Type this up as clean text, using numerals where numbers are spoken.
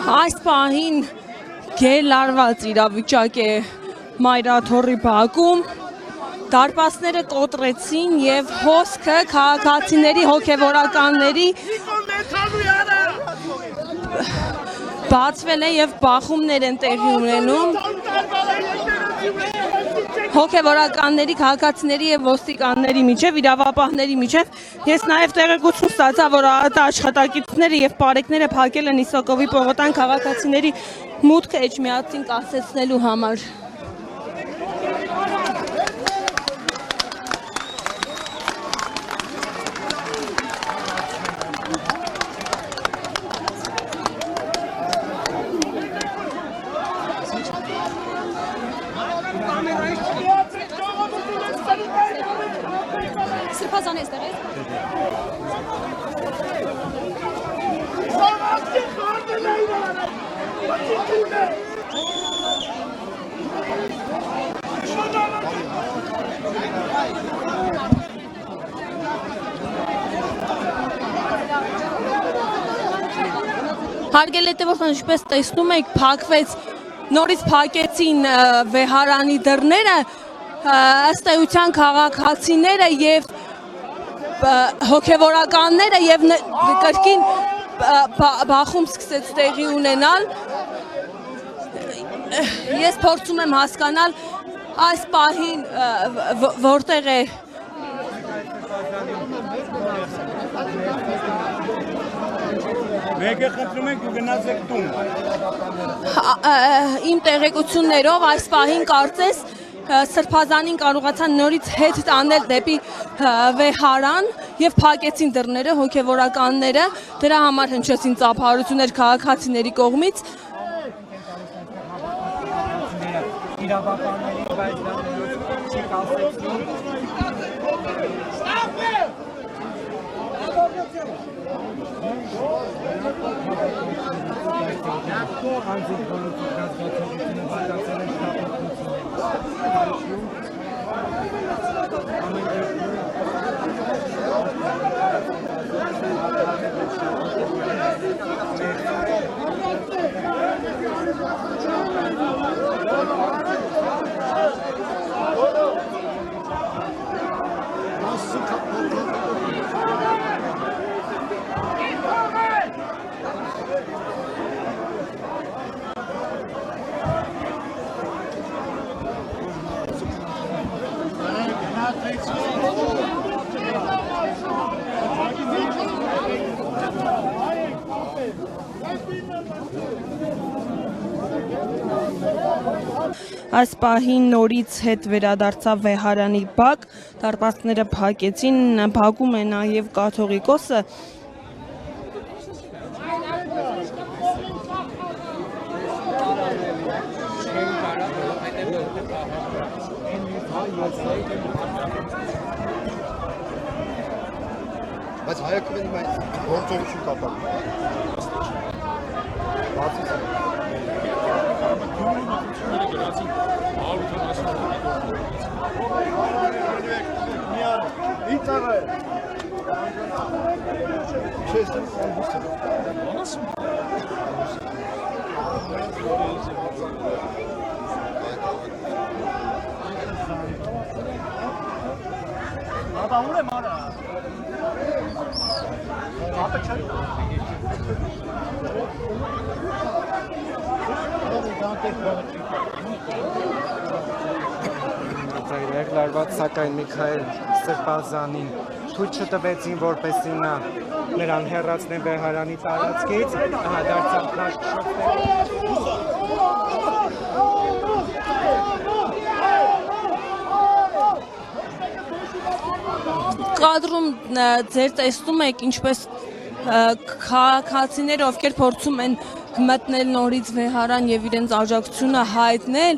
Այս պահին գերլարված իրավիճակ է Մայրաթոռի բակում, դարպասները կոտրեցին և հոսքը քաղաքացիների հոգևորականների բացվել է և բախումներ են տեղի ունենում հոգևորականների, քաղաքացիների և ոստիկանների միջև, իրավապահների միջև։ Ես նաև տեղեկություն ստացա, որ աշխատակիցները և պարեկները փակել են Իսակովի պողոտան քաղաքացիների մուտքը Էջմիածին կասեցնելու համար։ Սրբազան ես տեղից։ Հարգելի հետևորդներ, ինչպես տեսնում եք, նորից փակեցին վեհարանի դռները, ըստ էության քաղաքացիները և հոգևորականները և կրկին բախում սկսեց տեղի ունենալ։ Ես փորձում եմ հասկանալ այս պահին որտեղ է Մեկը խնդրում ենք ու գնացեք տուն։ Իմ տեղեկություններով այս պահին կարծես Սրբազանին կարողացան նորից հետ տանել դեպի վեհարան և փակեցին դռները հոգևորականները, դրա համար հնչեցին ծափահարություններ քաղաքացիների կողմից։ Այս պահին նորից հետ վերադարձավ վեհարանի բակ, դարպասները փակեցին, փակում է նաև կաթողիկոսը։ Բայց հայակվելի մայց գործողություն կապակ։ Լարված սակայն Միքայել Սրբազանին թույլ չտվեցին, որպեսզի նա նրան հեռացնեն վեհարանի տարածքից, դարձավ Կադրում ձեր տեսնում եք, ինչպես քաղաքացիները, ովքեր փորձում են մտնել նորից վեհարան և իրենց աջակցությունը հայտնել